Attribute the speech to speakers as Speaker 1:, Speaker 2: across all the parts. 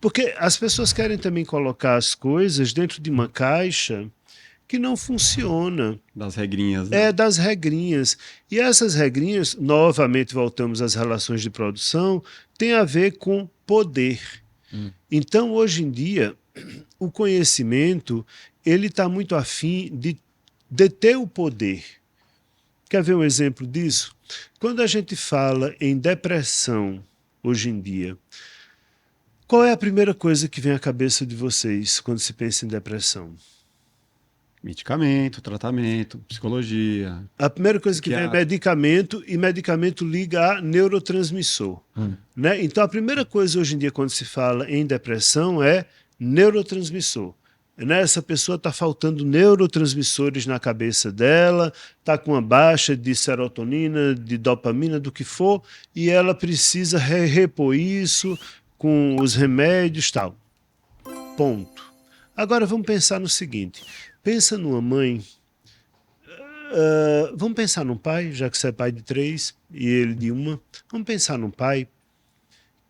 Speaker 1: Porque as pessoas querem também colocar as coisas dentro de uma caixa que não funciona.
Speaker 2: Das regrinhas, né?
Speaker 1: É das regrinhas. E essas regrinhas, novamente voltamos às relações de produção, tem a ver com poder. Então, hoje em dia, o conhecimento ele está muito afim de deter o poder. Quer ver um exemplo disso? Quando a gente fala em depressão hoje em dia, qual é a primeira coisa que vem à cabeça de vocês quando se pensa em depressão?
Speaker 2: Medicamento, tratamento, psicologia.
Speaker 1: A primeira coisa que vem é
Speaker 2: Psiquiatra.
Speaker 1: medicamento, e medicamento liga a neurotransmissor. Né? Então, a primeira coisa hoje em dia, quando se fala em depressão, é neurotransmissor. Né? Essa pessoa está faltando neurotransmissores na cabeça dela, está com uma baixa de serotonina, de dopamina, do que for, e ela precisa repor isso com os remédios e tal. Ponto. Agora, vamos pensar no seguinte. Pensa numa mãe. Vamos pensar num pai, já que você é pai de 3 e ele de uma. Vamos pensar num pai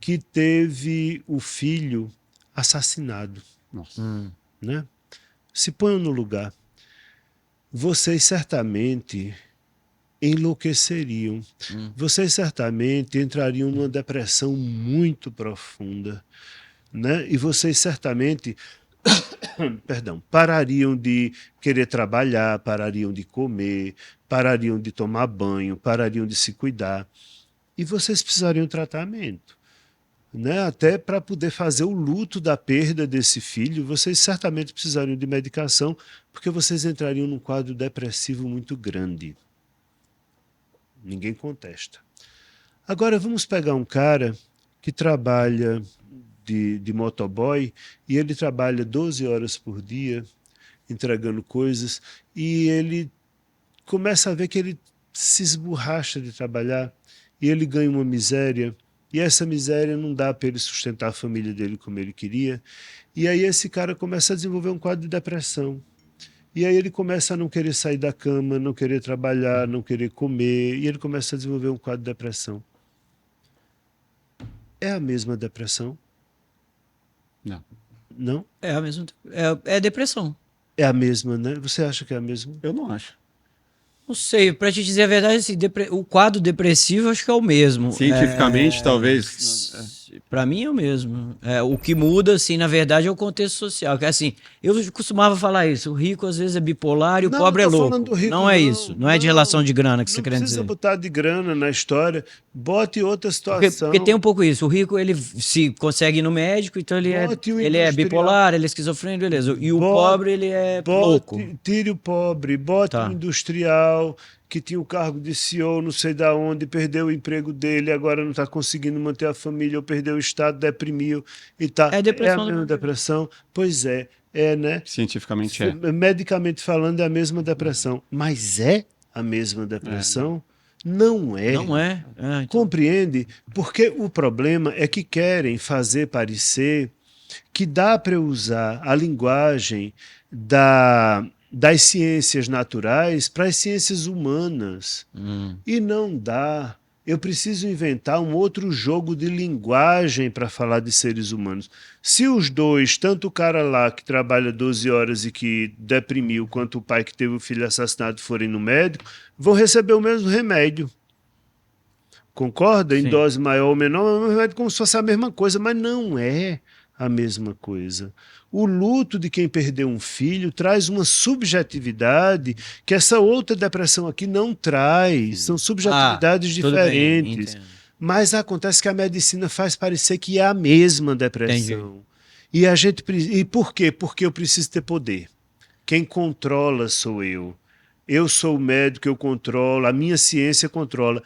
Speaker 1: que teve o filho assassinado.
Speaker 2: Nossa.
Speaker 1: Né? Se ponham no lugar. Vocês certamente enlouqueceriam. Vocês certamente entrariam numa depressão muito profunda. Né? E vocês certamente perdão, parariam de querer trabalhar, parariam de comer, parariam de tomar banho, parariam de se cuidar. E vocês precisariam de tratamento. Né? Até para poder fazer o luto da perda desse filho, vocês certamente precisariam de medicação, porque vocês entrariam num quadro depressivo muito grande. Ninguém contesta. Agora vamos pegar um cara que trabalha de motoboy e ele trabalha 12 horas por dia entregando coisas e ele começa a ver que ele se esborracha de trabalhar e ele ganha uma miséria e essa miséria não dá para ele sustentar a família dele como ele queria e aí esse cara começa a desenvolver um quadro de depressão e aí ele começa a não querer sair da cama, não querer trabalhar, não querer comer e ele começa a desenvolver um quadro de depressão. É a mesma depressão?
Speaker 2: Não.
Speaker 1: Não?
Speaker 3: É a mesma. É depressão.
Speaker 1: É a mesma, né? Você acha que é a mesma?
Speaker 2: Eu não acho.
Speaker 3: Não sei, pra te dizer a verdade, assim, o quadro depressivo acho que é o mesmo.
Speaker 2: Cientificamente, talvez.
Speaker 3: Pra mim é o mesmo. O que muda, assim, na verdade, é o contexto social. Que assim, eu costumava falar isso. O rico às vezes é bipolar e o
Speaker 1: Não,
Speaker 3: pobre é
Speaker 1: não tô
Speaker 3: louco.
Speaker 1: falando do rico,
Speaker 3: não é isso. Não é de relação de grana que você quer dizer.
Speaker 1: Não precisa botar de grana na história. Bote outra
Speaker 3: Porque
Speaker 1: situação.
Speaker 3: tem um pouco isso. O rico, ele se consegue ir no médico, então ele
Speaker 1: Bote o
Speaker 3: ele é
Speaker 1: industrial.
Speaker 3: bipolar, ele é esquizofrênico, beleza. E o pobre, ele é louco.
Speaker 1: Tire o pobre, bote
Speaker 3: Tá.
Speaker 1: o industrial que tinha o cargo de CEO, não sei da onde, perdeu o emprego dele, agora não está conseguindo manter a família, ou perdeu o estado, deprimiu e tá.
Speaker 3: É depressão,
Speaker 1: É a mesma
Speaker 3: né?
Speaker 1: depressão? Pois é, né?
Speaker 2: Cientificamente é.
Speaker 1: Medicamente falando, é a mesma depressão. Mas é a mesma depressão? Não é.
Speaker 3: Não é. Então.
Speaker 1: Compreende? Porque o problema é que querem fazer parecer que dá para usar a linguagem das ciências naturais para as ciências humanas. E não dá. Eu preciso inventar um outro jogo de linguagem para falar de seres humanos. Se os dois, tanto o cara lá que trabalha 12 horas e que deprimiu, quanto o pai que teve o filho assassinado forem no médico, vão receber o mesmo remédio. Concorda? Em dose maior ou menor, é um remédio como se fosse a mesma coisa, mas não é a mesma coisa. O luto de quem perdeu um filho traz uma subjetividade que essa outra depressão aqui não traz. São subjetividades diferentes.
Speaker 3: Bem,
Speaker 1: mas acontece que a medicina faz parecer que é a mesma depressão. E por quê? Porque eu preciso ter poder. Quem controla sou eu. Eu sou o médico, eu controlo, a minha ciência controla.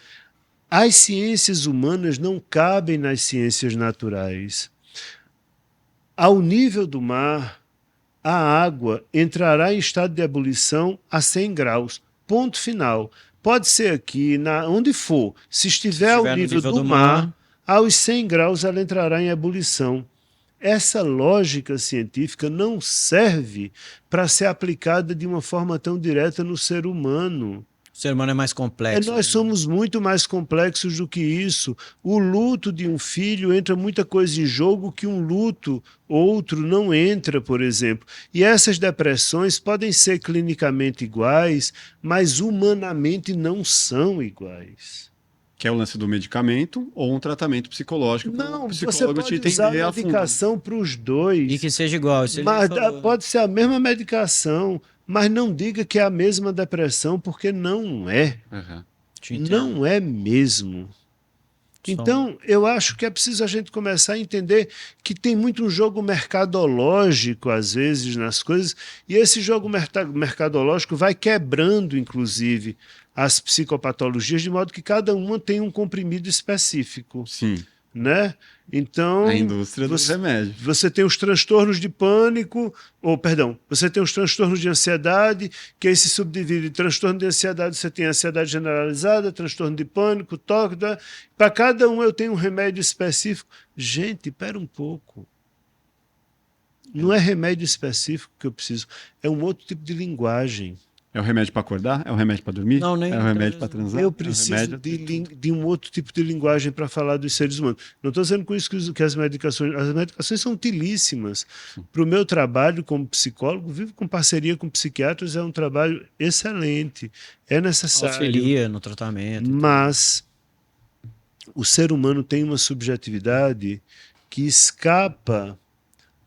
Speaker 1: As ciências humanas não cabem nas ciências naturais. Ao nível do mar, a água entrará em estado de ebulição a 100 graus. Ponto final. Pode ser aqui, onde for. Se estiver ao nível do mar, aos 100 graus ela entrará em ebulição. Essa lógica científica não serve para ser aplicada de uma forma tão direta no ser humano.
Speaker 3: O ser humano é mais complexo.
Speaker 1: Nós somos muito mais complexos do que isso. O luto de um filho entra muita coisa em jogo que um luto outro não entra, por exemplo. E essas depressões podem ser clinicamente iguais, mas humanamente não são iguais.
Speaker 2: Que é o lance do medicamento ou um tratamento psicológico.
Speaker 1: Não,
Speaker 2: O
Speaker 1: você
Speaker 2: psicólogo
Speaker 1: pode
Speaker 2: te
Speaker 1: usar
Speaker 2: entender
Speaker 1: a
Speaker 2: a fundo.
Speaker 1: medicação para os dois.
Speaker 3: E que seja igual. Isso ele
Speaker 1: Mas
Speaker 3: falou.
Speaker 1: pode ser a mesma medicação, mas não diga que é a mesma depressão, porque não é.
Speaker 2: Uhum.
Speaker 3: Te entendo.
Speaker 1: Não é mesmo. Então, eu acho que é preciso a gente começar a entender que tem muito um jogo mercadológico, às vezes, nas coisas, e esse jogo mercadológico vai quebrando, inclusive, as psicopatologias, de modo que cada uma tem um comprimido específico.
Speaker 2: Sim.
Speaker 1: Né? Então,
Speaker 2: A indústria do remédio.
Speaker 1: Você tem os transtornos de pânico, você tem os transtornos de ansiedade, que aí se subdivide em transtorno de ansiedade, você tem ansiedade generalizada, transtorno de pânico, toque, para cada um eu tenho um remédio específico. Gente, espera um pouco. Não é remédio específico que eu preciso, é um outro tipo de linguagem.
Speaker 2: É o remédio para acordar? É o remédio para dormir?
Speaker 3: Não, nem
Speaker 2: é o remédio para transar?
Speaker 1: Eu preciso de um outro tipo de linguagem para falar dos seres humanos. Não estou dizendo com isso que as medicações são utilíssimas. Para o meu trabalho como psicólogo, vivo com parceria com psiquiatras, é um trabalho excelente, é necessário.
Speaker 3: Auxilia no tratamento.
Speaker 1: Mas o ser humano tem uma subjetividade que escapa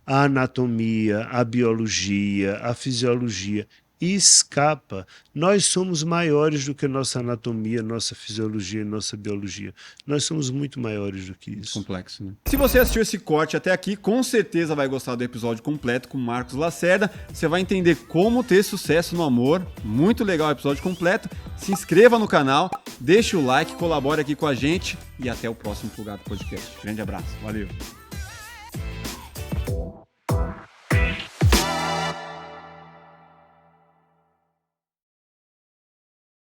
Speaker 1: à anatomia, à biologia, à fisiologia. E escapa. Nós somos maiores do que nossa anatomia, nossa fisiologia e nossa biologia. Nós somos muito maiores do que isso.
Speaker 2: Complexo, né? Se você assistiu esse corte até aqui, com certeza vai gostar do episódio completo com Marcos Lacerda. Você vai entender como ter sucesso no amor. Muito legal o episódio completo. Se inscreva no canal, deixe o like, colabore aqui com a gente e até o próximo Plugado Podcast. Grande abraço. Valeu.